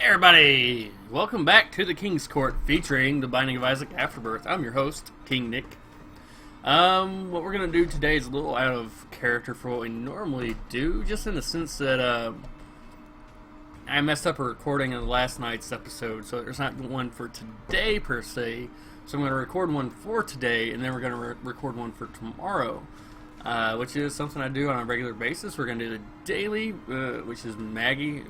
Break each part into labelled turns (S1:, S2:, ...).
S1: Everybody! Welcome back to the King's Court featuring The Binding of Isaac Afterbirth. I'm your host, King Nick. What we're going to do today is a little out of character for what we normally do, just in the sense that I messed up a recording of last night's episode, so there's not one for today per se. So I'm going to record one for today, and then we're going to record one for tomorrow, which is something I do on a regular basis. We're going to do the daily, which is Maggie.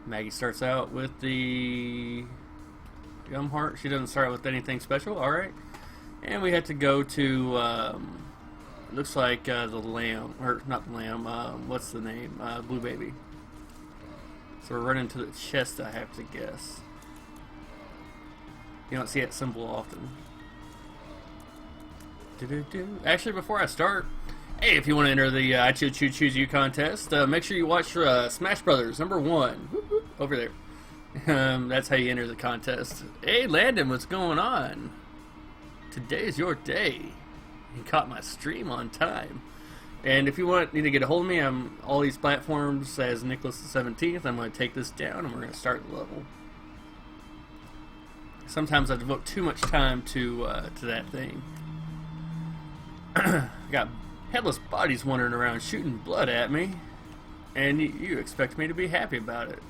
S1: Maggie starts out with the Yum Heart. She doesn't start out with anything special. Alright. And we had to go to, looks like the lamb, or not the lamb, what's the name? Blue Baby. So we're running to the chest, I have to guess. You don't see that symbol often. Actually, before I start, hey, if you want to enter the I Choose You contest, make sure you watch Smash Brothers #1 over there. That's how you enter the contest. Hey, Landon, what's going on? Today's your day. You caught my stream on time. And if you need to get a hold of me, I'm all these platforms as Nicholas the 17th. I'm going to take this down and we're going to start the level. Sometimes I devote too much time to that thing. Got headless bodies wandering around shooting blood at me, and you expect me to be happy about it.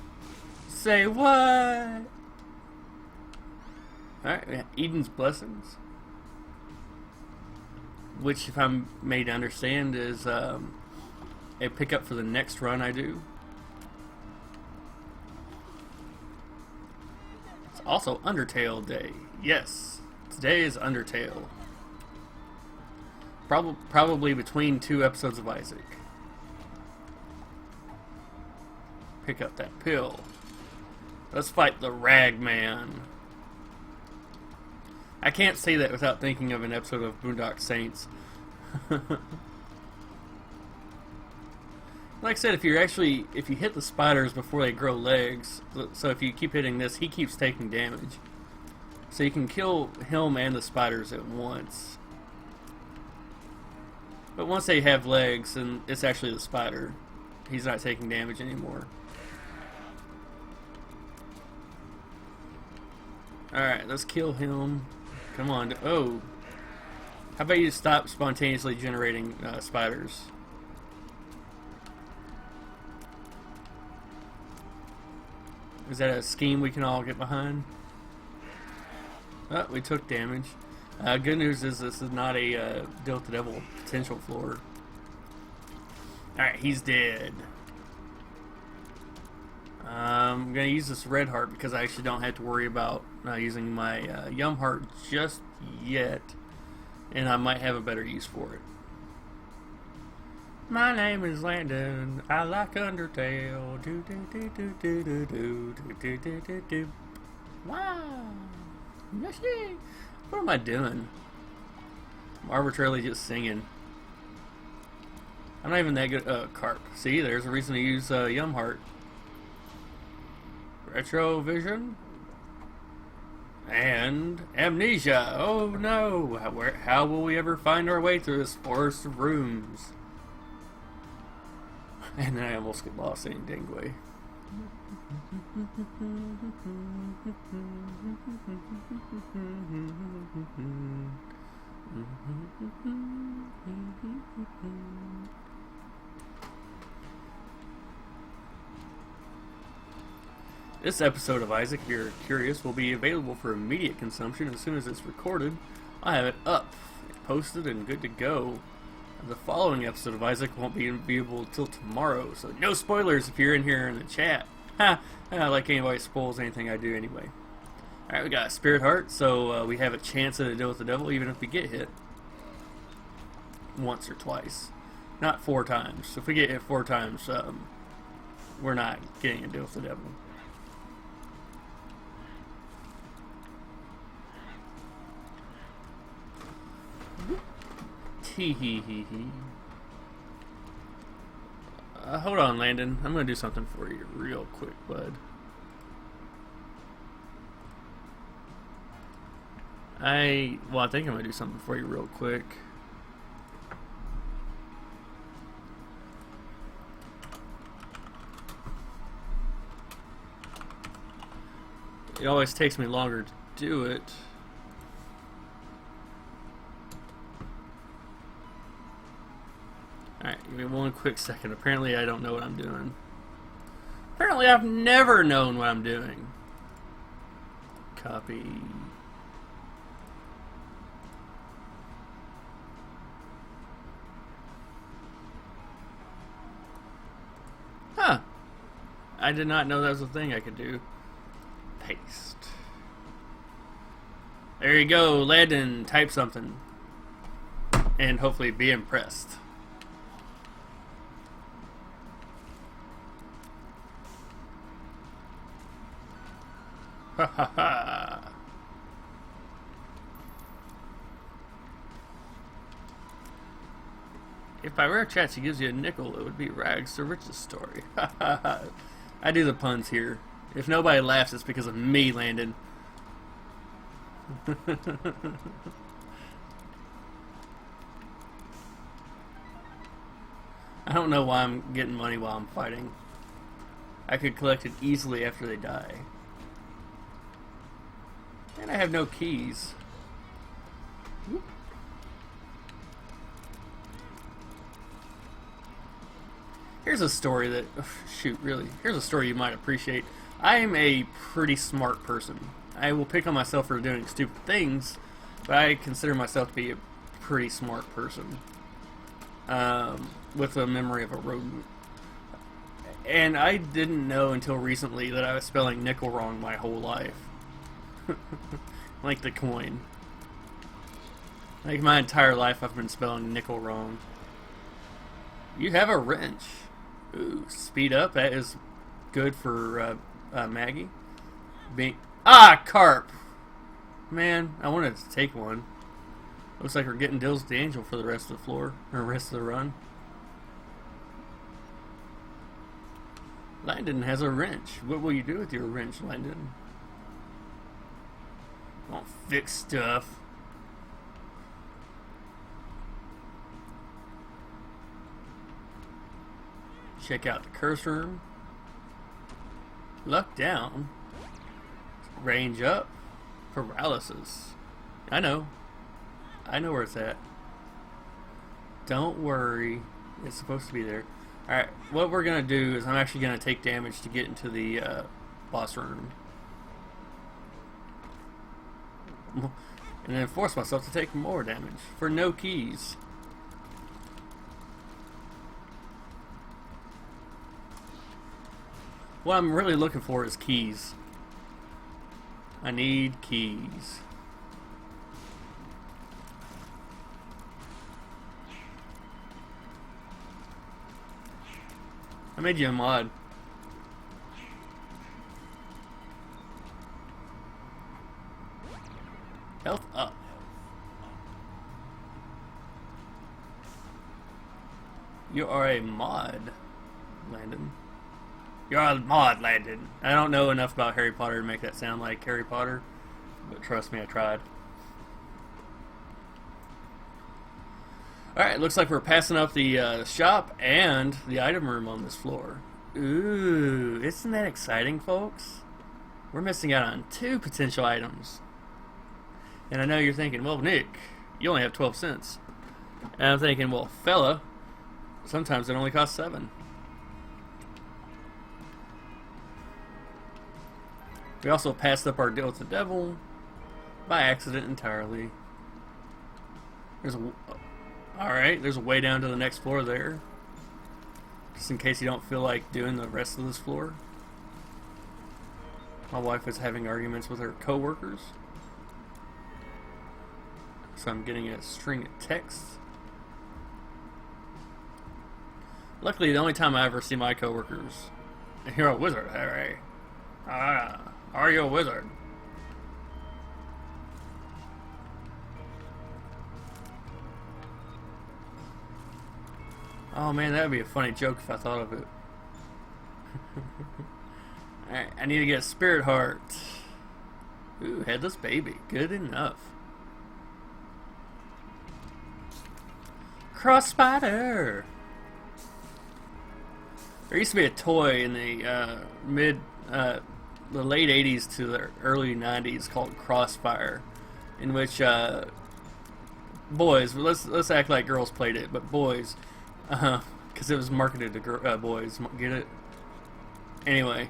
S1: Say what? Alright, we have Eden's Blessings, which, if I'm made to understand, is a pickup for the next run I do. It's also Undertale Day. Yes, today is Undertale. Probably between 2 episodes of Isaac. Pick up that pill. Let's fight the Ragman. I can't say that without thinking of an episode of Boondock Saints. Like I said, if you hit the spiders before they grow legs, so if you keep hitting this, he keeps taking damage. So you can kill him and the spiders at once. But once they have legs, and it's actually the spider, he's not taking damage anymore. Alright, let's kill him. Come on. Oh. How about you stop spontaneously generating spiders? Is that a scheme we can all get behind? Oh, we took damage. Good news is this is not a Deal with the Devil potential floor. Alright, he's dead. I'm going to use this red heart because I actually don't have to worry about using my Yum Heart just yet. And I might have a better use for it. My name is Landon. I like Undertale. Do do do do do do do do do do do. Wow. Yes, yeah. What am I doing? I'm arbitrarily just singing. I'm not even that good. Carp. See, there's a reason to use Yum Heart. Retrovision. And amnesia. Oh no! How will we ever find our way through this forest of rooms? And then I almost get lost in Dingway. This episode of Isaac, if you're curious, will be available for immediate consumption as soon as it's recorded. I have it up, posted, and good to go. The following episode of Isaac won't be viewable until tomorrow, so no spoilers if you're in here in the chat. Ha! I don't like anybody spoils anything I do anyway. Alright, we got a Spirit Heart, so we have a chance at a Deal with the Devil even if we get hit. Once or twice. Not 4 times. So if we get hit 4 times, we're not getting a Deal with the Devil. Hee hee hee hee. Hold on, Landon. I'm gonna do something for you real quick, bud. I think I'm gonna do something for you real quick. it always takes me longer to do it. Alright, give me one quick second. Apparently I don't know what I'm doing. Apparently I've never known what I'm doing. Copy. Huh. I did not know that was a thing I could do. Paste. There you go, Landon. Type something. And hopefully be impressed. Ha ha ha. If by rare chance he gives you a nickel, it would be Rags to Riches story. Ha ha ha. I do the puns here. If nobody laughs, it's because of me, Landon. I don't know why I'm getting money while I'm fighting. I could collect it easily after they die. And I have no keys. Whoop. Here's a story that... shoot, really. Here's a story you might appreciate. I am a pretty smart person. I will pick on myself for doing stupid things, but I consider myself to be a pretty smart person. With a memory of a rodent. And I didn't know until recently that I was spelling nickel wrong my whole life. Like the coin. Like my entire life I've been spelling nickel wrong. You have a wrench. Ooh, speed up. That is good for Maggie. Carp! Man, I wanted to take one. Looks like we're getting deals with the angel for the rest of the floor. Or the rest of the run. Landon has a wrench. What will you do with your wrench, Landon? Don't fix stuff. Check out the curse room. Luck down. Range up. Paralysis. I know where it's at. Don't worry. It's supposed to be there. Alright, what we're going to do is I'm actually going to take damage to get into the boss room. And then force myself to take more damage for no keys. What I'm really looking for is keys. I need keys. I made you a mod. Health up. You are a mod, Landon. You're a mod, Landon. I don't know enough about Harry Potter to make that sound like Harry Potter, but trust me, I tried. Alright, looks like we're passing up the shop and the item room on this floor. Ooh, isn't that exciting, folks? We're missing out on 2 potential items. And I know you're thinking, well, Nick, you only have 12 cents. And I'm thinking, well, fella, sometimes it only costs 7. We also passed up our deal with the devil by accident entirely. Alright, there's a way down to the next floor there. Just in case you don't feel like doing the rest of this floor. My wife is having arguments with her co-workers. So I'm getting a string of texts. Luckily, the only time I ever see my co-workers... You're a wizard, Harry. Are you a wizard? Oh man, that would be a funny joke if I thought of it. Alright, I need to get a spirit heart. Ooh, headless baby. Good enough. Cross spider! There used to be a toy in the the late 80s to the early 90s called Crossfire, in which boys, let's act like girls played it, but boys, because it was marketed to boys. Get it? Anyway,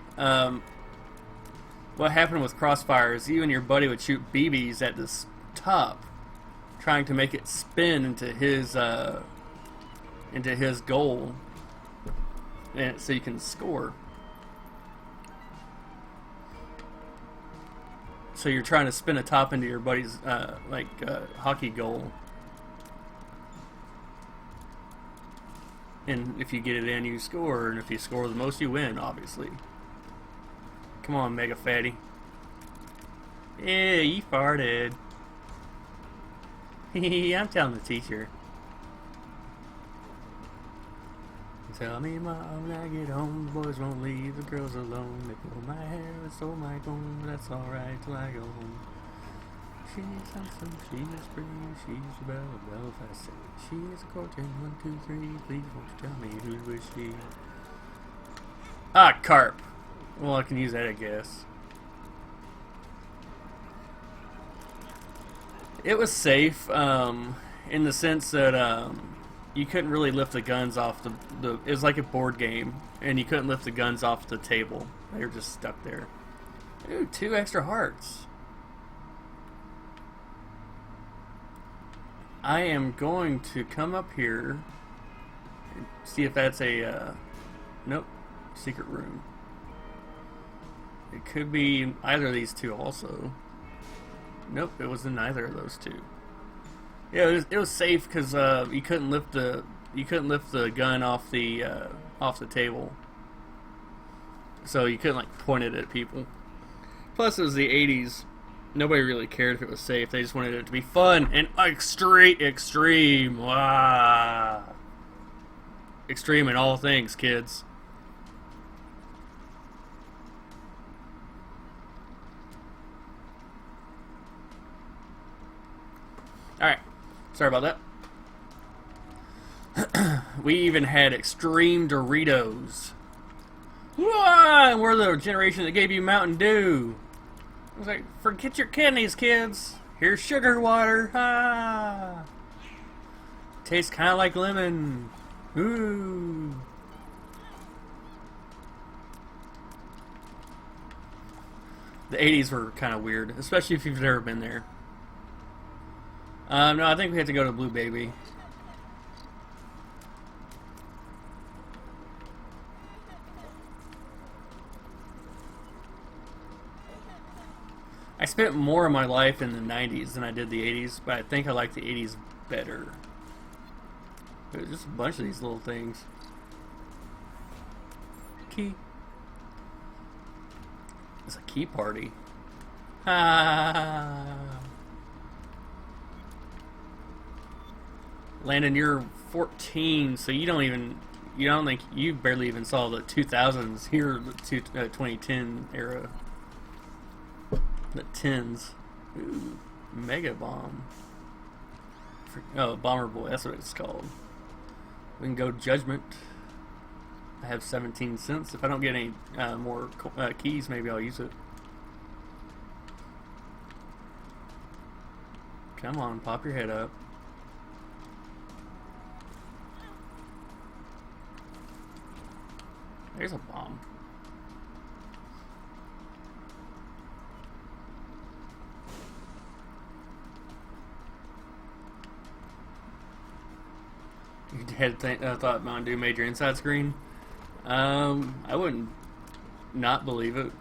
S1: what happened with Crossfire is you and your buddy would shoot BBs at this top, trying to make it spin into his goal, and so you can score. So you're trying to spin a top into your buddy's hockey goal, and if you get it in, you score, and if you score the most, you win. Obviously. Come on, mega fatty. Yeah, you farted. I'm telling the teacher. Tell me, Mom, when I get home, the boys won't leave the girls alone. They pull my hair and stole my comb, but that's alright till I go home. She's handsome, she's pretty, she's the belle of Belfast City. She's a courting, 1, 2, 3, please won't you tell me who is she? Ah, carp. Well, I can use that, I guess. It was safe, in the sense that, you couldn't really lift the guns off the it was like a board game, and you couldn't lift the guns off the table. They were just stuck there. Ooh, 2 extra hearts. I am going to come up here and see if that's a nope, secret room. It could be either of these two also. Nope, it was in neither of those two. Yeah, it was safe because you couldn't lift the gun off the table, so you couldn't like point it at people. Plus, it was the '80s. Nobody really cared if it was safe. They just wanted it to be fun and extreme. Wow, extreme in all things, kids. All right. Sorry about that. We even had extreme Doritos. Whoa, we're the generation that gave you Mountain Dew. I was like, forget your kidneys, kids. Here's sugar water. Ah. Tastes kind of like lemon. Ooh. The 80s were kind of weird, especially if you've never been there. No, I think we have to go to Blue Baby. I spent more of my life in the 90s than I did the 80s, but I think I like the 80s better. There's just a bunch of these little things. Key. It's a key party. Ah. Landon, you're 14, so you don't think you barely even saw the 2000s here, the 2010 era. The 10s. Ooh, Mega Bomb. Oh, Bomber Boy, that's what it's called. We can go Judgment. I have 17 cents. If I don't get any more keys, maybe I'll use it. Come on, pop your head up. There's a bomb. You had thought Mountain Dew made your inside screen? I wouldn't not believe it.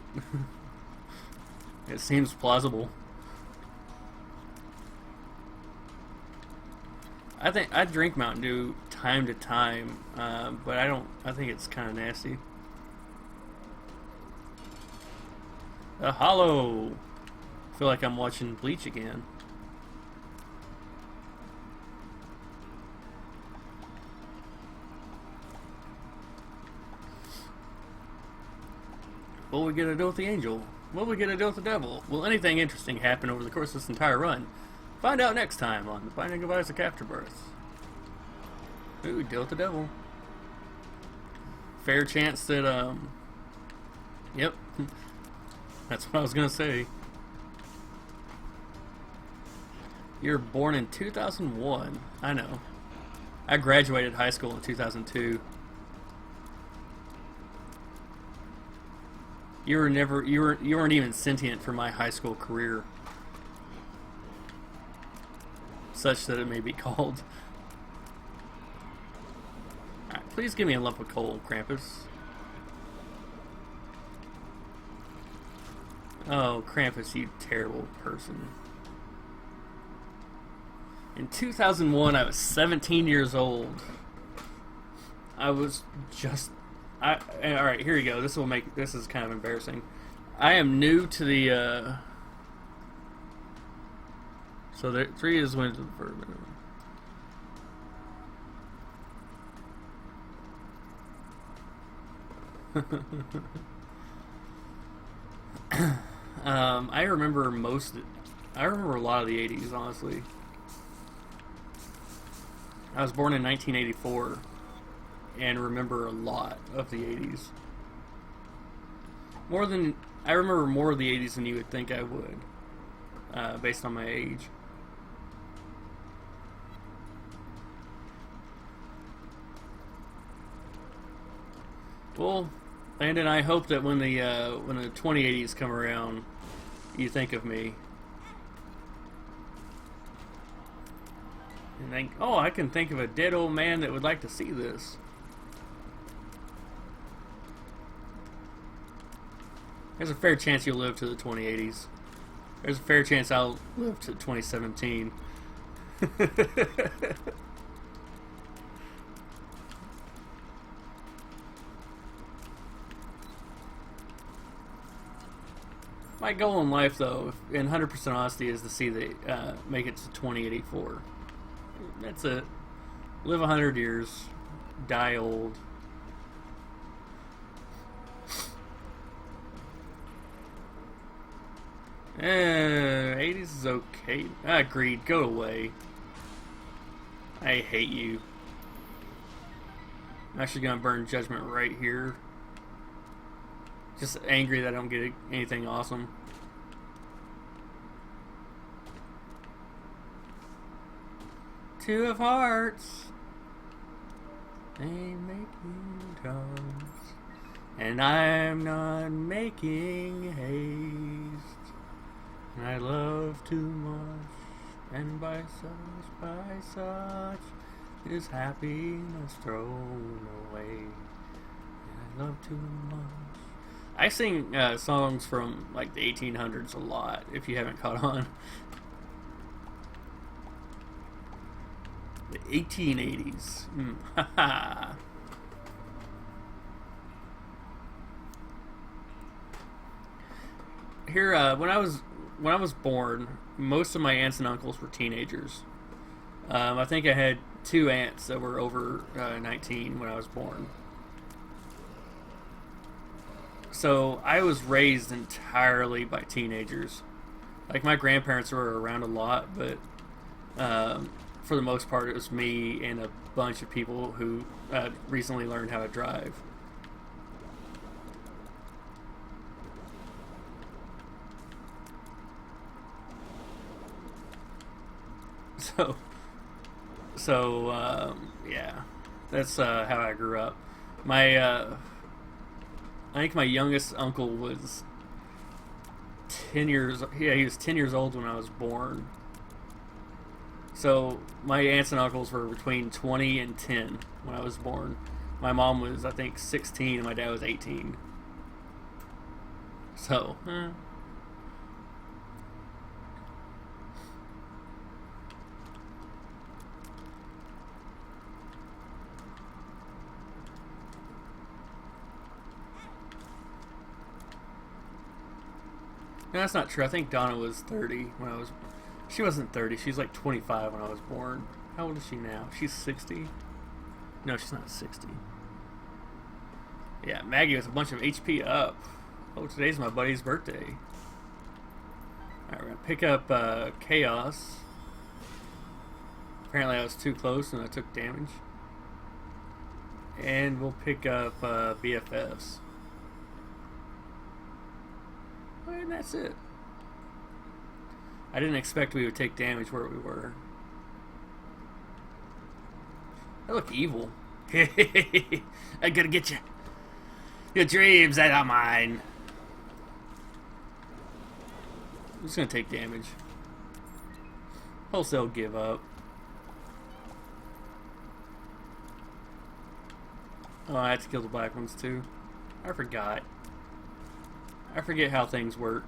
S1: It seems plausible. I think I drink Mountain Dew time to time, but I think it's kind of nasty. A hollow. I feel like I'm watching Bleach again. What we gonna do with the angel? What we gonna do with the devil? Will anything interesting happen over the course of this entire run? Find out next time on The Binding of Isaac Afterbirth. Ooh, deal with the devil. Fair chance that, yep. That's what I was gonna say. You were born in 2001. I know. I graduated high school in 2002. You weren't even sentient for my high school career, such that it may be called. Alright, please give me a lump of coal, Krampus. Oh, Krampus, you terrible person. In 2001, I was 17 years old. I was just... Alright, here you go. This is kind of embarrassing. I am new to the, So, 3 is when... I remember a lot of the 80s, honestly. I was born in 1984 and remember a lot of the 80s. I remember more of the 80s than you would think I would, based on my age. Well, Landon, I hope that when the 2080s come around, you think of me. And think, oh, I can think of a dead old man that would like to see this. There's a fair chance you'll live to the 2080s. There's a fair chance I'll live to 2017. My goal in life, though, in 100% honesty, is to see the make it to 2084. That's it. Live 100 years, die old. Eh, 80s is okay. Agreed. Go away. I hate you. I'm actually gonna burn judgment right here. Just angry that I don't get anything awesome. Two of hearts. They making drums. And I'm not making haste. And I love too much. And by such is happiness thrown away. And I love too much. I sing songs from like the 1800s a lot, if you haven't caught on. The 1880s. Here, when I was born, most of my aunts and uncles were teenagers. I think I had 2 aunts that were over 19 when I was born. So I was raised entirely by teenagers. Like, my grandparents were around a lot, but for the most part it was me and a bunch of people who recently learned how to drive. So yeah, that's how I grew up. I think my youngest uncle was 10 years... Yeah, he was 10 years old when I was born. So, my aunts and uncles were between 20 and 10 when I was born. My mom was, I think, 16 and my dad was 18. So, No, that's not true. I think Donna was 30 when I was... She wasn't 30. She's like 25 when I was born. How old is she now? She's 60? No, she's not 60. Yeah, Maggie was a bunch of HP up. Oh, today's my buddy's birthday. Alright, we're going to pick up Chaos. Apparently I was too close and I took damage. And we'll pick up BFFs. And that's it. I didn't expect we would take damage where we were. I look evil. I'm gonna get you. Your dreams that are mine. I'm just gonna take damage. Wholesale give up. Oh, I had to kill the black ones too. I forgot. I forget how things work.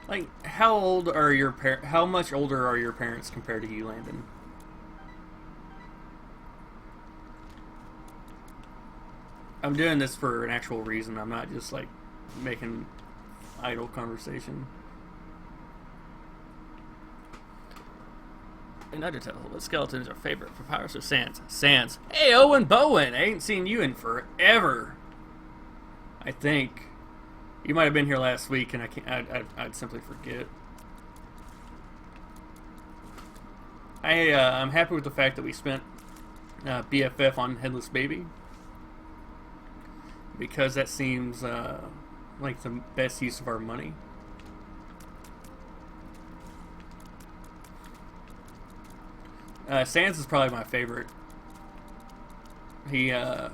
S1: Like, how old are your how much older are your parents compared to you, Landon? I'm doing this for an actual reason. I'm not just like making idle conversation. In Undertale, what skeleton is our favorite? Papyrus or Sans? Sans. Hey, Owen Bowen! I ain't seen you in forever. I think you might have been here last week, and I'd simply forget. I'm happy with the fact that we spent BFF on Headless Baby, because that seems like the best use of our money. Sans is probably my favorite. It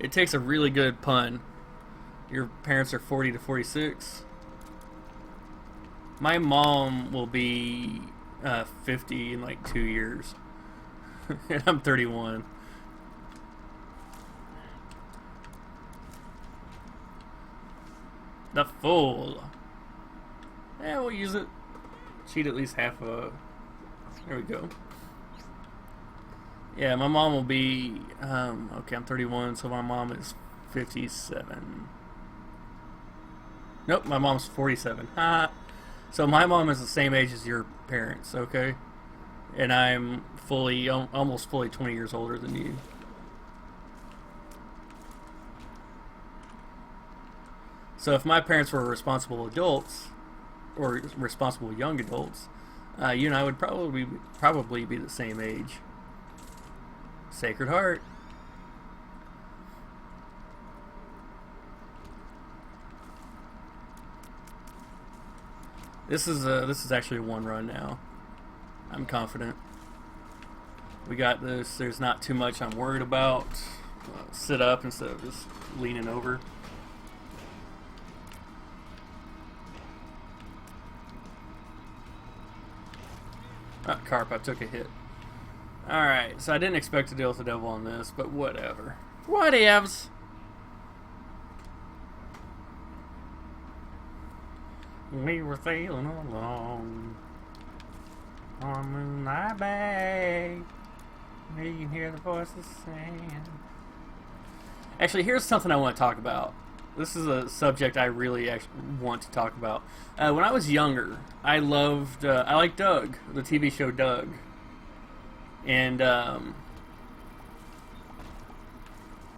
S1: takes a really good pun. Your parents are 40 to 46. My mom will be 50 in like 2 years. And I'm 31. The Fool. Yeah, we'll use it. Cheat at least half a... There we go. Yeah, my mom will be... okay, I'm 31, so my mom is 57. Nope, my mom's 47. So my mom is the same age as your parents, okay? And I'm almost fully 20 years older than you. So if my parents were responsible adults, or responsible young adults, you and I would probably be the same age. Sacred Heart. This is actually one run now. I'm confident. We got this. There's not too much I'm worried about. Sit up instead of just leaning over. Carp, I took a hit. Alright, so I didn't expect to deal with the devil on this, but whatever. Whatevs! We were sailing along on Moonlight Bay. You can hear the voices sing. Actually, here's something I want to talk about. This is a subject I really want to talk about. When I was younger, I liked Doug, the TV show Doug. And I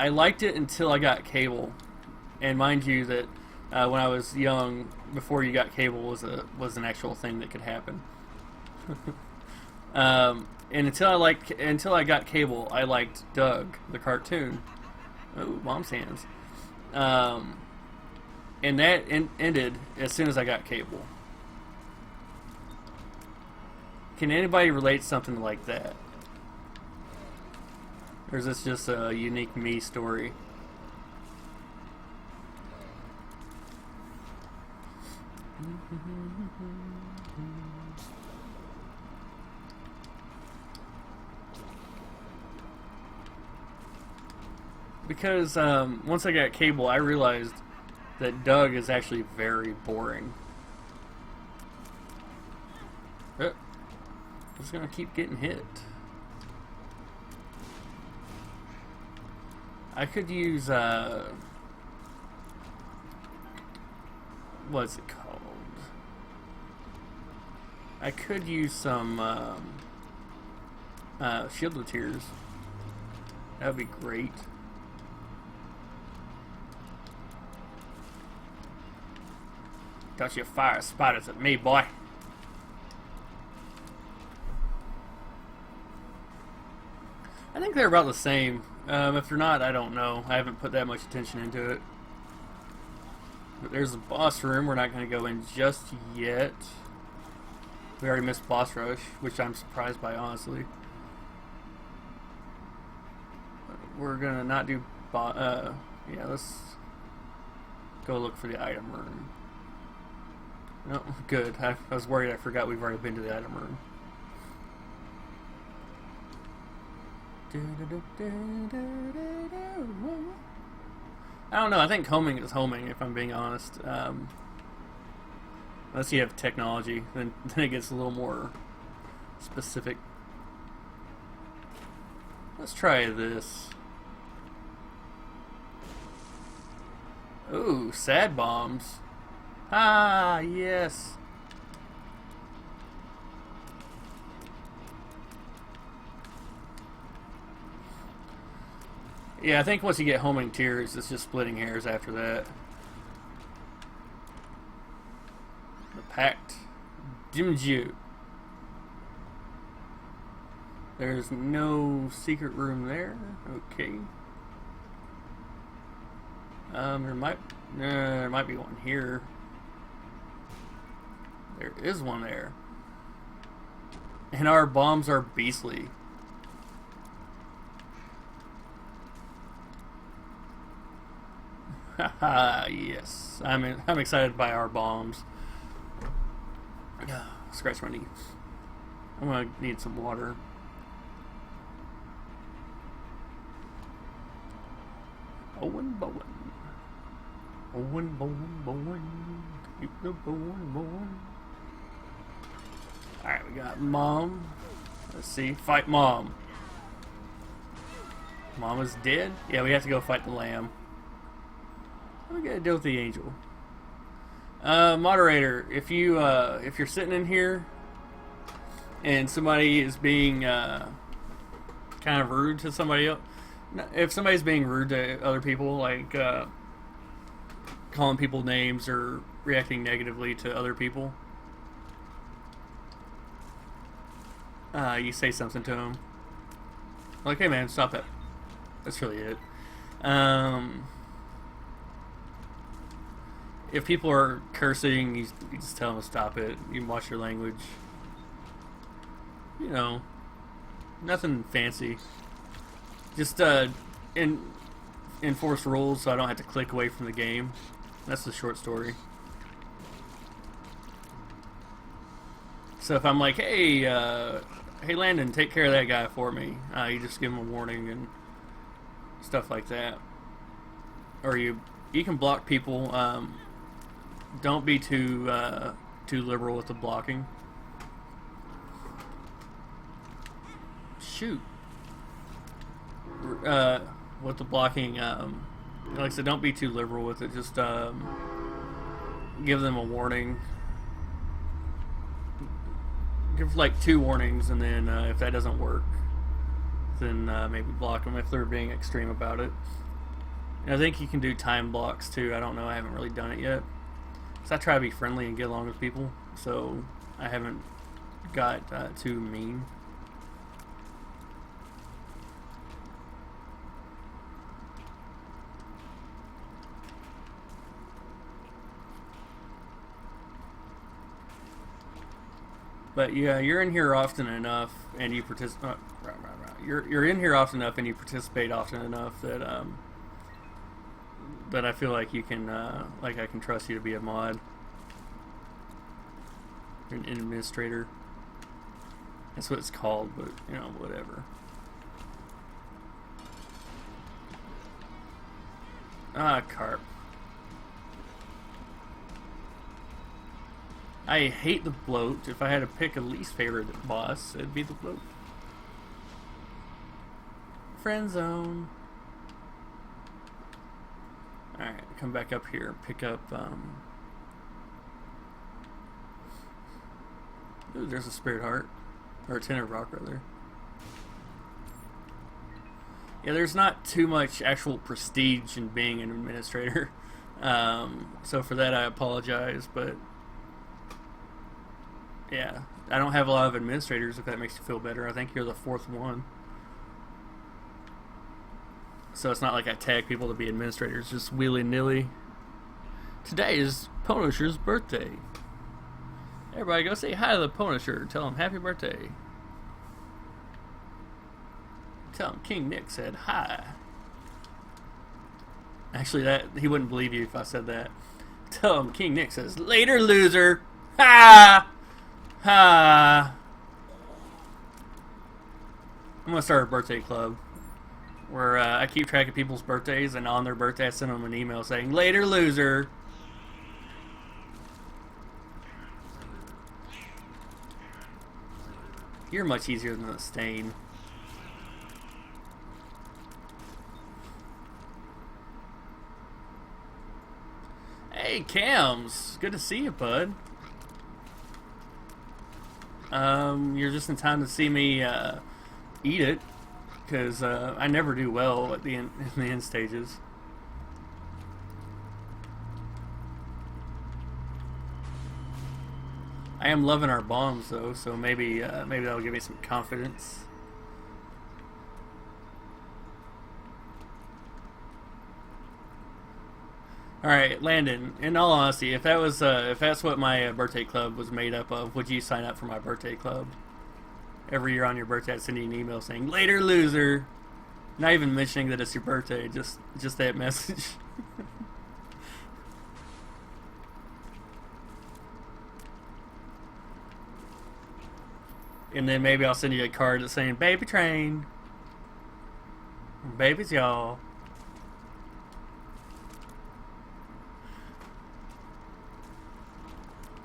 S1: liked it until I got cable. And mind you that when I was young, before you got cable was an actual thing that could happen. And until I got cable, I liked Doug, the cartoon. Oh, mom's hands. And that ended as soon as I got cable. Can anybody relate to something like that? Or is this just a unique me story? Because once I got cable, I realized that Doug is actually very boring. I'm just gonna keep getting hit. I could use what's it called? I could use some Shield of Tears. That would be great. Thought you fire spiders at me, boy. I think they're about the same. If they're not, I don't know. I haven't put that much attention into it. There's a boss room. We're not going to go in just yet. We already missed boss rush, which I'm surprised by, honestly. We're going to not do... yeah, let's go look for the item room. No, good. I was worried I forgot we've already been to the item room. I don't know. I think homing is homing, if I'm being honest. Unless you have technology, then it gets a little more specific. Let's try this. Ooh, sad bombs. Ah, yes. Yeah, I think once you get homing tears, it's just splitting hairs after that. The Pact. Jimju. There's no secret room there. Okay. There might be one here. There is one there. And our bombs are beastly. Haha, yes. I'm excited by our bombs. Scratch my knee. I'm gonna need some water. Owen Bowen. Owen Bowen Bowen. Keep the Bowen Bowen. Alright, we got Mom. Let's see. Fight Mom. Mom is dead? Yeah, we have to go fight the lamb. We gotta deal with the angel. Moderator, if you're sitting in here and somebody is being kind of rude to somebody else, if somebody's being rude to other people, like calling people names or reacting negatively to other people, you say something to them. Like, hey man, stop that. That's really it. If people are cursing, you just tell them to stop it. You can watch your language. You know, nothing fancy. Just enforce rules so I don't have to click away from the game. That's the short story. So if I'm like, hey, hey Landon, take care of that guy for me. You just give him a warning and stuff like that. Or you can block people. Don't be too liberal with the blocking. Shoot. With the blocking, like I said, don't be too liberal with it. Just give them a warning. Give like 2 warnings, and then if that doesn't work, then maybe block them if they're being extreme about it. And I think you can do time blocks too. I don't know. I haven't really done it yet. So I try to be friendly and get along with people, so I haven't got too mean. But yeah, you're in here often enough, and you participate. You're in here often enough, and you participate often enough that that I feel like you can, like I can trust you to be a mod, an administrator. That's what it's called, but you know, whatever. Ah, carp. I hate the bloat. If I had to pick a least favorite boss, it'd be the bloat. Friend zone. Alright, come back up here. Pick up, ooh, there's a spirit heart. Or a tenor rock, rather. Yeah, there's not too much actual prestige in being an administrator. So for that I apologize, but yeah, I don't have a lot of administrators, if that makes you feel better. I think you're the 4th one. So it's not like I tag people to be administrators, just willy-nilly. Today is Punisher's birthday. Everybody go say hi to the Punisher. Tell him happy birthday. Tell him King Nick said hi. Actually, that he wouldn't believe you if I said that. Tell him King Nick says, later, loser. Ha! Ha! I'm going to start a birthday club where I keep track of people's birthdays, and on their birthday I send them an email saying, later, loser. You're much easier than the stain. Hey, Cams. Good to see you, bud. You're just in time to see me eat it, because I never do well at the in the end stages. I am loving our bombs though, so maybe that'll give me some confidence. All right, Landon. In all honesty, if that's what my birthday club was made up of, would you sign up for my birthday club? Every year on your birthday, I'd send you an email saying "Later, loser." Not even mentioning that it's your birthday, just that message. And then maybe I'll send you a card that's saying "Baby train," "Baby's y'all."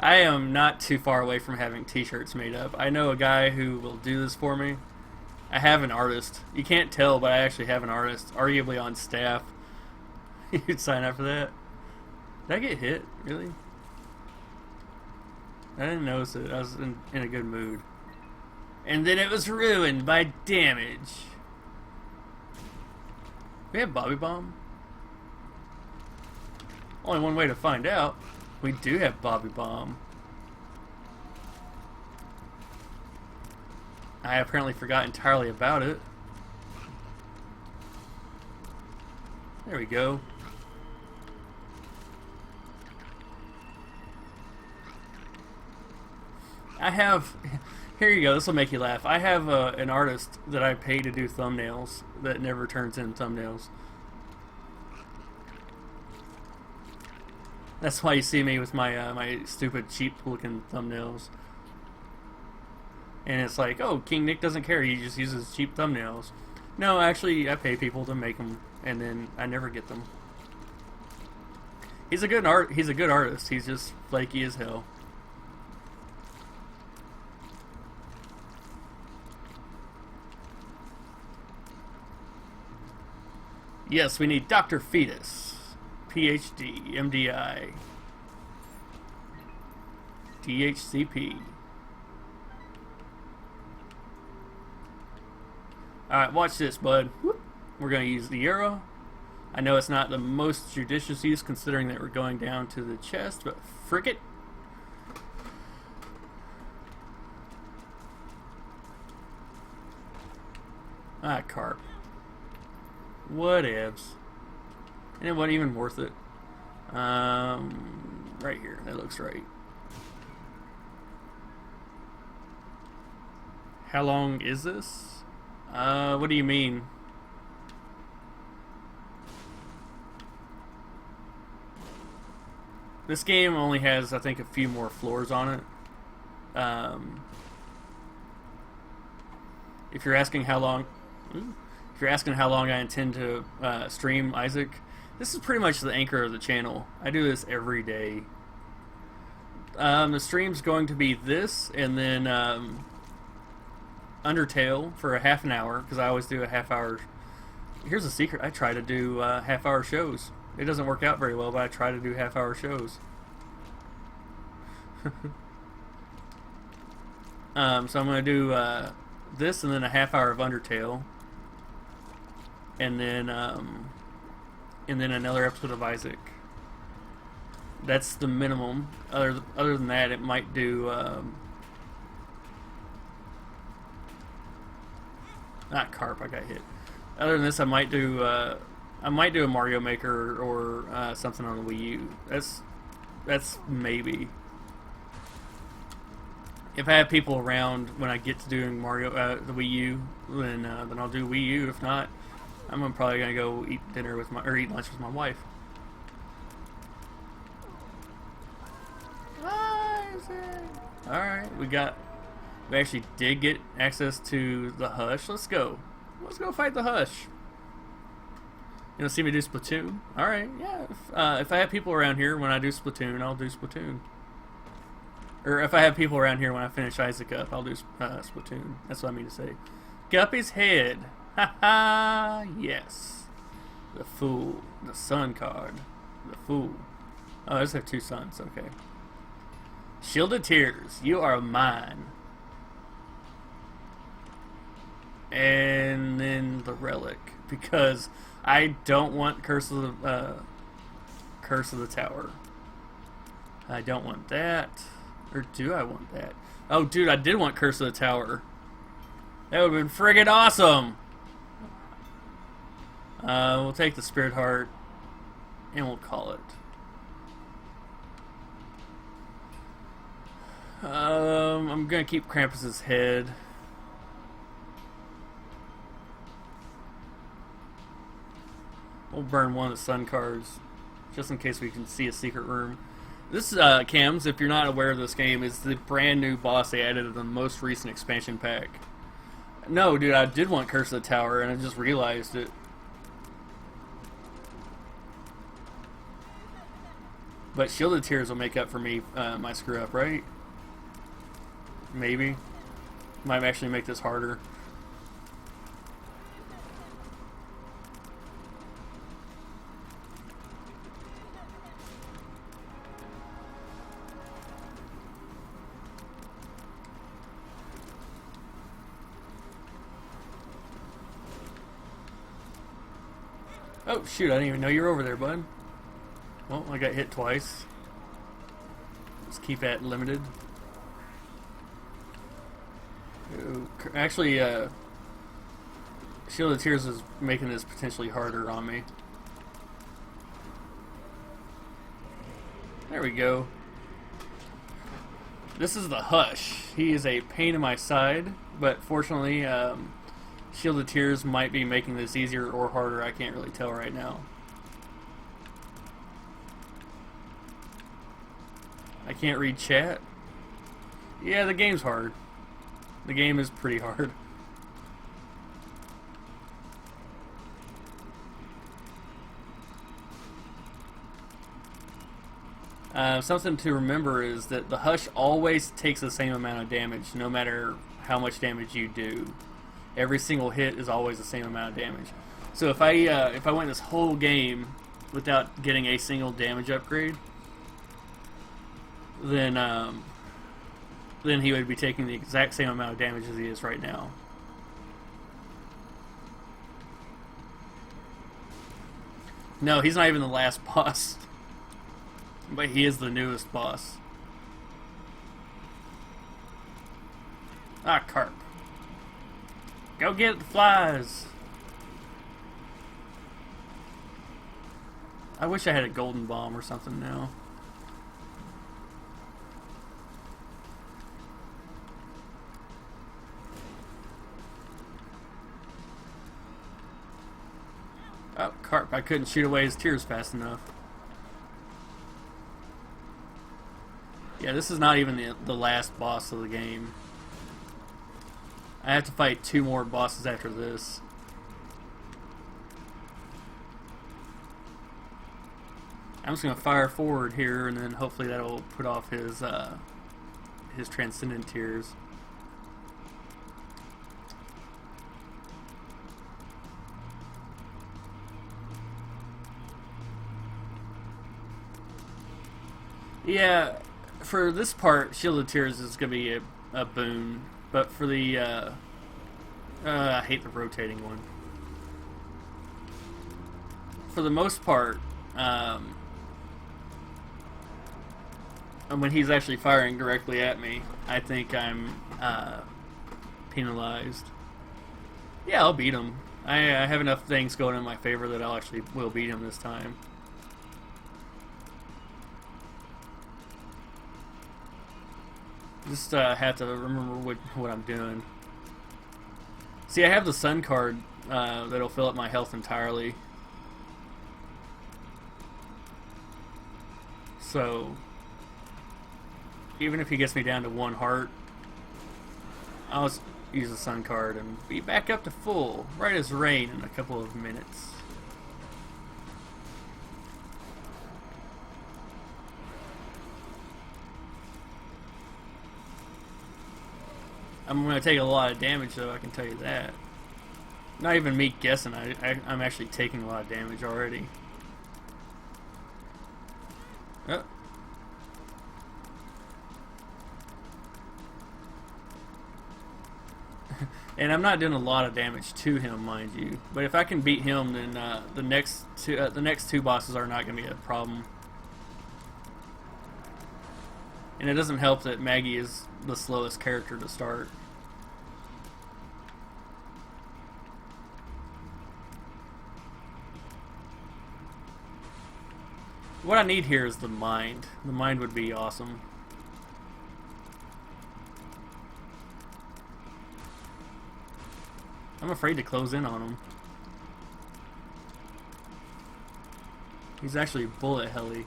S1: I am not too far away from having t-shirts made up. I know a guy who will do this for me. I have an artist. You can't tell, but I actually have an artist, arguably on staff. You'd sign up for that? Did I get hit? Really? I didn't notice it. I was in a good mood. And then it was ruined by damage. We have Bobby Bomb? Only one way to find out. We do have Bobby Bomb. I apparently forgot entirely about it. There we go. I have... Here you go, this will make you laugh. I have an artist that I pay to do thumbnails that never turns in thumbnails. That's why you see me with my my stupid, cheap-looking thumbnails. And it's like, oh, King Nick doesn't care. He just uses cheap thumbnails. No, actually, I pay people to make them, and then I never get them. He's a good artist. He's just flaky as hell. Yes, we need Dr. Fetus. PhD, MDI, DHCP. Alright, watch this, bud. We're going to use the arrow. I know it's not the most judicious use considering that we're going down to the chest, but frick it. Ah, carp. Whatevs. And it wasn't even worth it. Right here. That looks right. How long is this? What do you mean? This game only has, I think, a few more floors on it. If you're asking how long... If you're asking how long I intend to stream Isaac... This is pretty much the anchor of the channel. I do this every day. The stream's going to be this, and then Undertale for a half an hour, because I always do a half hour. Here's a secret. I try to do half hour shows. It doesn't work out very well, but I try to do half hour shows. So I'm going to do this, and then a half hour of Undertale. And then another episode of Isaac. That's the minimum. Other than that, it might do not carp. I got hit. Other than this, I might do a Mario Maker or something on the Wii U. That's maybe. If I have people around when I get to doing Mario, the Wii U, then I'll do Wii U. If not, I'm probably gonna go eat dinner with my, or eat lunch with my wife. Alright, we actually did get access to the Hush. Let's go. Let's go fight the Hush. You know, see me do Splatoon? Alright, yeah. If I have people around here when I do Splatoon, I'll do Splatoon. Or if I have people around here when I finish Isaac up, I'll do Splatoon. That's what I mean to say. Guppy's head. Haha, yes. The fool. The sun card. The fool. Oh, I just have 2 suns, okay. Shielded Tears, you are mine. And then the Relic, because I don't want Curse of the Tower. I don't want that. Or do I want that? Oh, dude, I did want Curse of the Tower. That would have been friggin' awesome. We'll take the Spirit Heart, and we'll call it. I'm gonna keep Krampus's head. We'll burn one of the sun cards, just in case we can see a secret room. This, Cams, if you're not aware of this game, is the brand new boss they added in the most recent expansion pack. No, dude, I did want Curse of the Tower, and I just realized it. But Shielded Tears will make up for me, my screw up, right? Maybe. Might actually make this harder. Oh, shoot, I didn't even know you were over there, bud. Well, I got hit twice. Let's keep that limited. Actually, Shield of Tears is making this potentially harder on me. There we go. This is the Hush. He is a pain in my side, but fortunately, Shield of Tears might be making this easier or harder. I can't really tell right now. I can't read chat. Yeah, the game's hard. The game is pretty hard. Something to remember is that the Hush always takes the same amount of damage, no matter how much damage you do. Every single hit is always the same amount of damage. So if I went this whole game without getting a single damage upgrade, then he would be taking the exact same amount of damage as he is right now. No, he's not even the last boss. But he is the newest boss. Ah, carp. Go get the flies! I wish I had a golden bomb or something now. Oh, carp. I couldn't shoot away his tears fast enough. Yeah, this is not even the last boss of the game. I have to fight 2 more bosses after this. I'm just going to fire forward here, and then hopefully that'll put off his transcendent tears. Yeah, for this part, Shield of Tears is going to be a boon, but for the, I hate the rotating one. For the most part, when he's actually firing directly at me, I think I'm penalized. Yeah, I'll beat him. I have enough things going in my favor that I'll actually will beat him this time. Just have to remember what I'm doing. See, I have the sun card that'll fill up my health entirely. So, even if he gets me down to 1 heart, I'll just use the sun card and be back up to full, right as rain in a couple of minutes. I'm going to take a lot of damage, though, I can tell you that. Not even me guessing, I'm actually taking a lot of damage already. Oh. And I'm not doing a lot of damage to him, mind you. But if I can beat him, then the next two bosses are not going to be a problem. And it doesn't help that Maggie is the slowest character to start. What I need here is the mind. The mind would be awesome. I'm afraid to close in on him. He's actually bullet helly.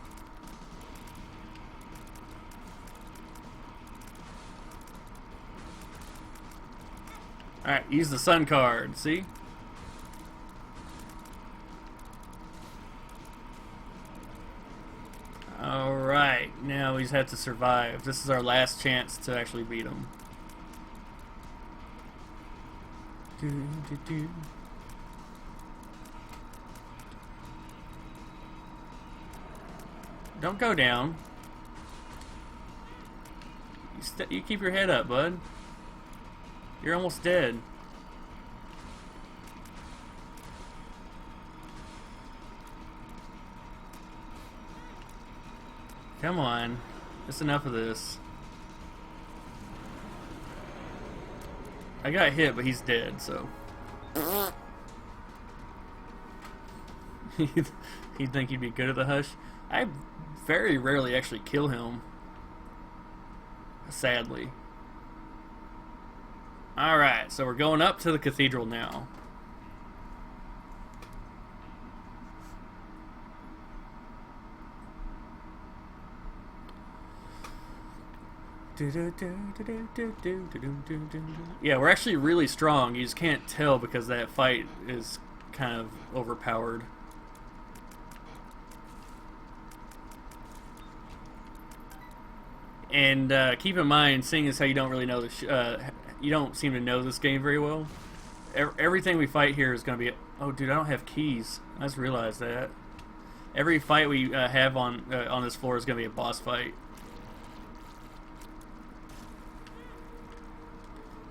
S1: Alright, use the sun card, see? Alright, now we just have to survive. This is our last chance to actually beat him. Don't go down. You keep your head up, bud. You're almost dead. Come on. That's enough of this. I got hit, but he's dead, so. He'd think he'd be good at the hush. I very rarely actually kill him. Sadly. Alright, so we're going up to the cathedral now. Yeah, we're actually really strong. You just can't tell because that fight is kind of overpowered. And keep in mind, seeing as how you don't really know you don't seem to know this game very well. Everything we fight here is going to be. Oh, dude, I don't have keys. I just realized that. Every fight we have on this floor is going to be a boss fight.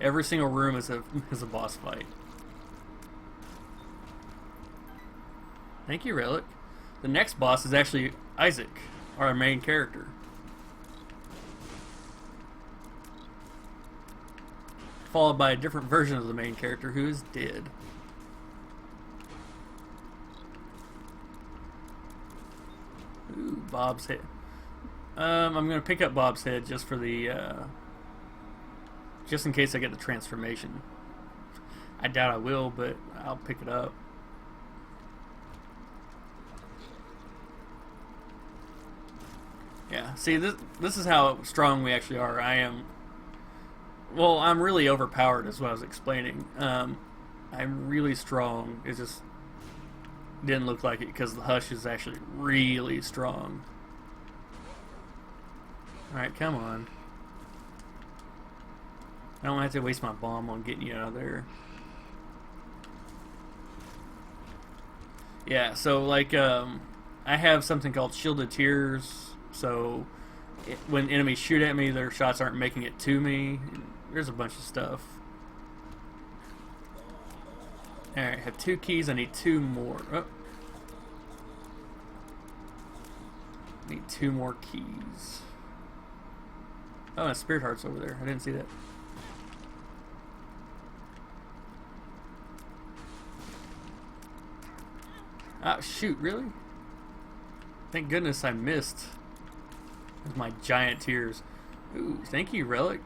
S1: Every single room is a boss fight. Thank you, Relic. The next boss is actually Isaac, our main character. Followed by a different version of the main character who is dead. Ooh, Bob's head. I'm gonna pick up Bob's head just for the just in case I get the transformation. I doubt I will, but I'll pick it up. Yeah, see, this is how strong we actually are. Well, I'm really overpowered, is what I was explaining. I'm really strong. It just didn't look like it because the hush is actually really strong. Alright, come on. I don't have to waste my bomb on getting you out of there. Yeah, so like, I have something called Shielded Tears, so when enemies shoot at me, their shots aren't making it to me. There's a bunch of stuff. Alright, I have 2 keys, I need 2 more. Oh. Need 2 more keys. Oh, and a Spirit Heart's over there. I didn't see that. Ah, shoot, really? Thank goodness I missed with my giant tears. Ooh, thank you, Relic.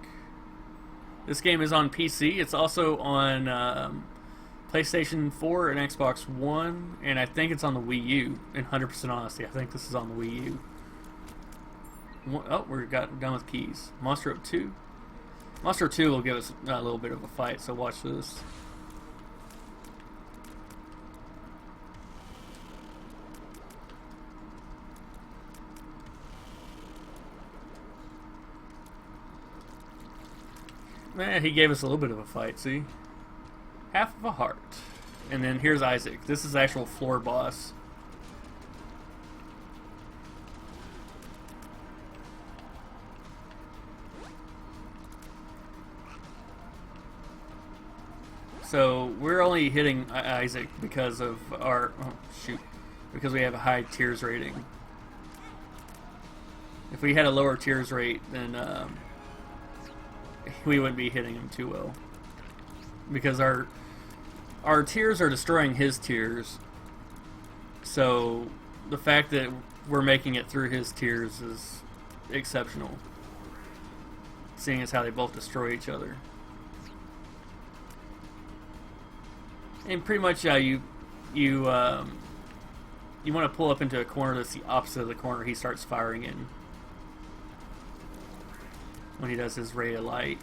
S1: This game is on PC. It's also on PlayStation 4 and Xbox One, and I think it's on the Wii U. In 100% honesty, I think this is on the Wii U. Oh, we're done with keys. Monster Up 2. Monster 2 will give us a little bit of a fight, so watch this. He gave us a little bit of a fight, see? Half of a heart. And then here's Isaac. This is the actual floor boss. So we're only hitting Isaac because of our... Oh, shoot. Because we have a high tears rating. If we had a lower tears rate, then... we wouldn't be hitting him too well, because our tears are destroying his tears. So the fact that we're making it through his tears is exceptional, seeing as how they both destroy each other. And pretty much you want to pull up into a corner that's the opposite of the corner he starts firing in when he does his ray of light.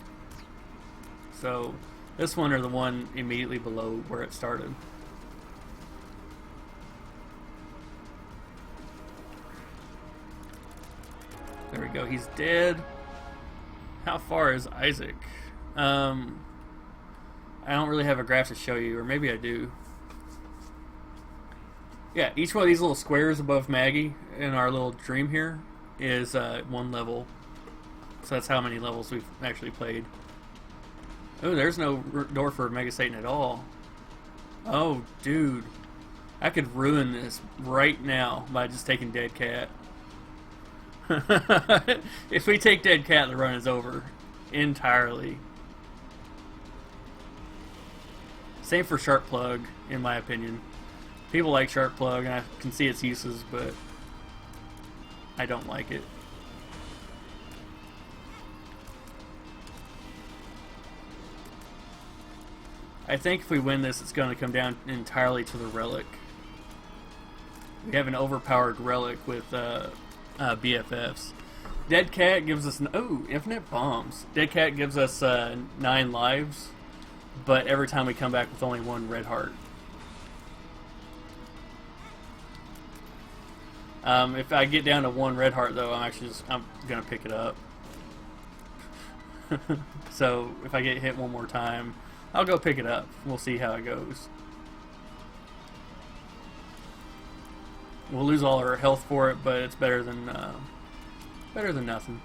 S1: So this one or the one immediately below where it started. There we go, he's dead. How far is Isaac? I don't really have a graph to show you, or maybe I do. Yeah, each one of these little squares above Maggie in our little dream here is one level. So that's how many levels we've actually played. Oh, there's no door for Mega Satan at all. Oh, dude. I could ruin this right now by just taking Dead Cat. If we take Dead Cat, the run is over. Entirely. Same for Sharp Plug, in my opinion. People like Sharp Plug, and I can see its uses, but I don't like it. I think if we win this, it's going to come down entirely to the Relic. We have an overpowered Relic with BFFs. Dead Cat gives us... Oh, infinite bombs. Dead Cat gives us 9 lives, but every time we come back with only 1 red heart. If I get down to 1 red heart, though, I'm going to pick it up. So if I get hit one more time, I'll go pick it up. We'll see how it goes. We'll lose all our health for it, but it's better than nothing.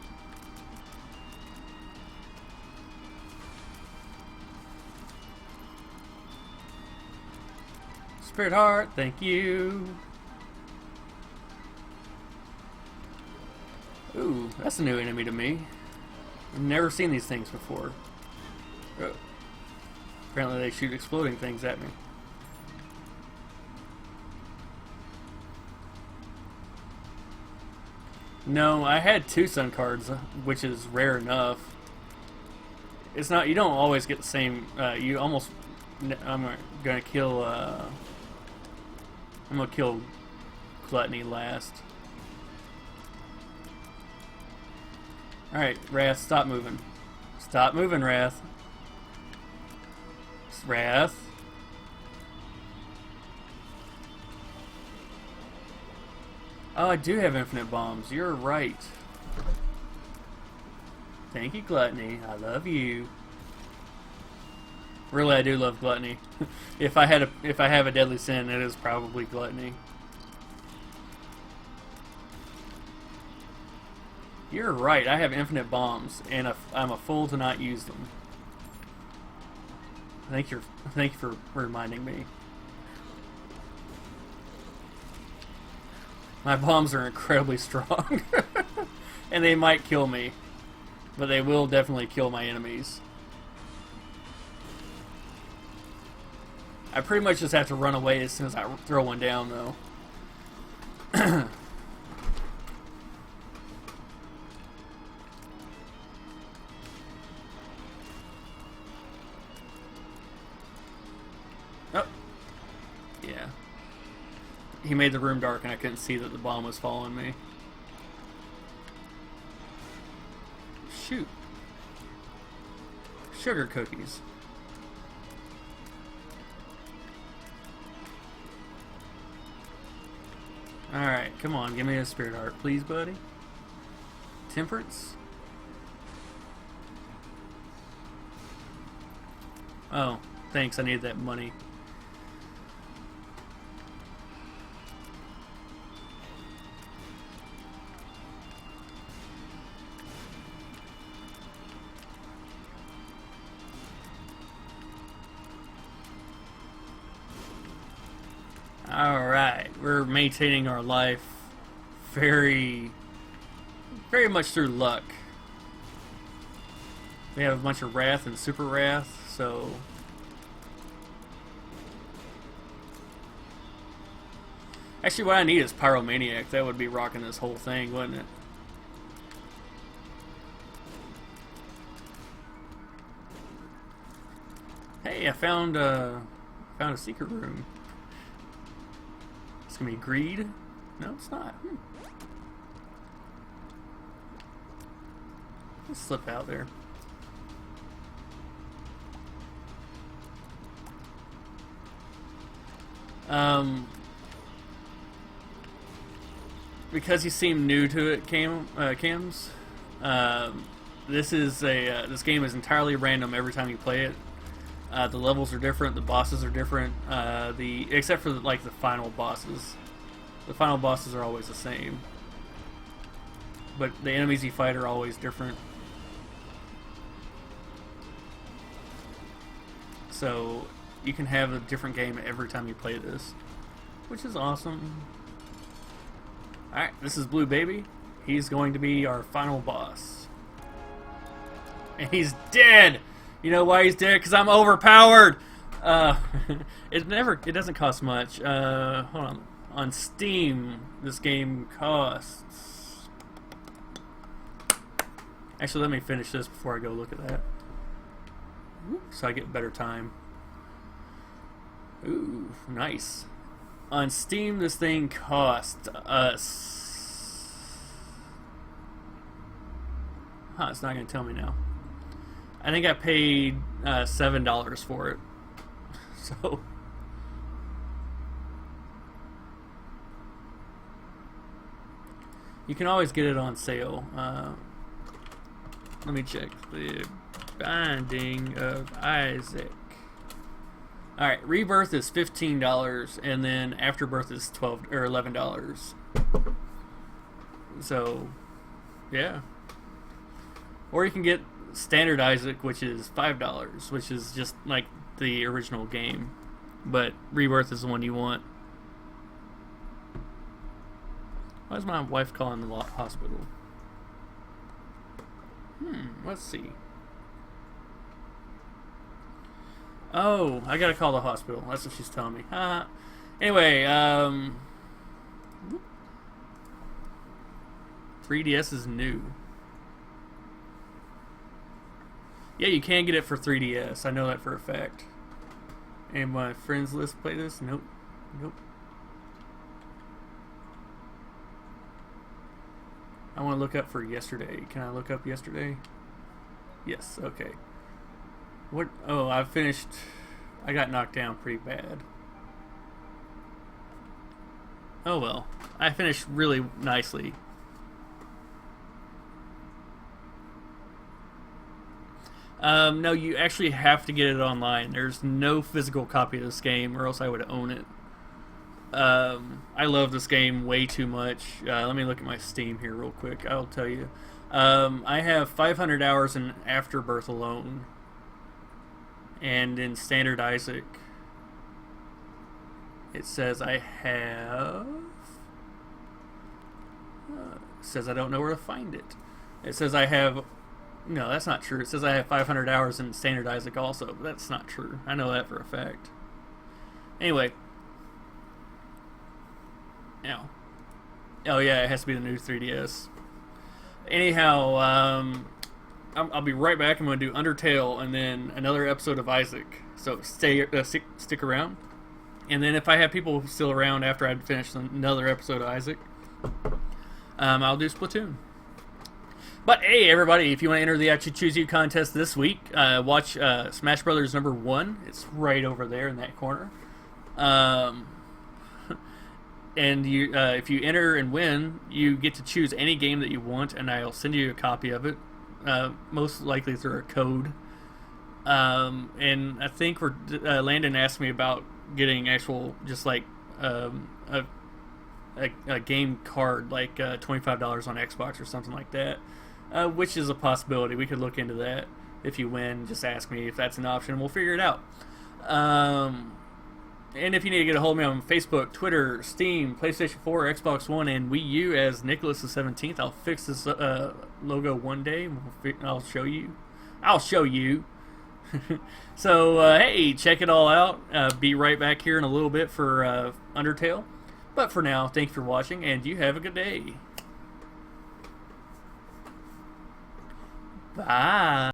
S1: Spirit Heart, thank you. Ooh, that's a new enemy to me. I've never seen these things before. Oh. Apparently they shoot exploding things at me. No, I had 2 sun cards, which is rare enough. It's not, you don't always get the same, you almost, I'm gonna kill Gluttony last. Alright, Wrath, stop moving. Stop moving, Wrath. Wrath. Oh, I do have infinite bombs. You're right. Thank you, Gluttony. I love you. Really, I do love Gluttony. If I have a deadly sin, it is probably Gluttony. You're right. I have infinite bombs, and I'm a fool to not use them. Thank you for reminding me. My bombs are incredibly strong. And they might kill me. But they will definitely kill my enemies. I pretty much just have to run away as soon as I throw one down, though. he made the room dark and I couldn't see that the bomb was following me. Shoot. Sugar cookies. Alright, come on, give me a spirit heart, please, buddy. Temperance? Oh, thanks, I need that money. Alright, we're maintaining our life very much through luck. We have a bunch of wrath and super wrath, so... Actually, what I need is Pyromaniac. That would be rocking this whole thing, wouldn't it? Hey, I found a secret room. It's gonna be greed? No, it's not. Let's slip out there. Because you seem new to it, Cams. This game is entirely random every time you play it. The levels are different, the bosses are different, except for like the final bosses. The final bosses are always the same, but the enemies you fight are always different. So you can have a different game every time you play this, which is awesome. Alright, this is Blue Baby. He's going to be our final boss. And he's dead! You know why he's dead? Because I'm overpowered! It doesn't cost much. Hold on. On Steam, this game costs... Actually, let me finish this before I go look at that. So I get better time. Ooh, nice. On Steam, this thing cost us... Huh, it's not going to tell me now. I think I paid $7 for it. So... You can always get it on sale. Let me check. The Binding of Isaac. Alright, Rebirth is $15, and then Afterbirth is $11. So, yeah. Or you can get Standard Isaac, which is $5, which is just like the original game. But Rebirth is the one you want. Why is my wife calling the hospital? Let's see. Oh, I gotta call the hospital. That's what she's telling me. Anyway, 3DS is new. Yeah, you can get it for 3DS. I know that for a fact. And my friends list play this? Nope. Nope. I want to look up for yesterday. Can I look up yesterday? Yes, okay. What? Oh, I finished. I got knocked down pretty bad. Oh well. I finished really nicely. No, you actually have to get it online. There's no physical copy of this game, or else I would own it. I love this game way too much. Let me look at my Steam here real quick. I'll tell you. I have 500 hours in Afterbirth alone. And in Standard Isaac, it says I have... it says I don't know where to find it. It says I have... No, that's not true. It says I have 500 hours in Standard Isaac also, but that's not true. I know that for a fact. Anyway. Now. Oh yeah, it has to be the new 3DS. Anyhow, I'll be right back. I'm going to do Undertale and then another episode of Isaac. So stick around. And then if I have people still around after I've finished another episode of Isaac, I'll do Splatoon. But hey, everybody, if you want to enter the I Choose You contest this week, watch Smash Brothers number 1. It's right over there in that corner. And you, if you enter and win, you get to choose any game that you want, and I'll send you a copy of it, most likely through a code. And I think Landon asked me about getting actual, just like a game card, like $25 on Xbox or something like that, which is a possibility. We could look into that. If you win, just ask me if that's an option, and we'll figure it out. And if you need to get a hold of me on Facebook, Twitter, Steam, PlayStation 4, Xbox One, and Wii U as Nicholas the 17th, I'll fix this logo one day. I'll show you. So, hey, check it all out. Be right back here in a little bit for Undertale. But for now, thank you for watching, and you have a good day. Bye.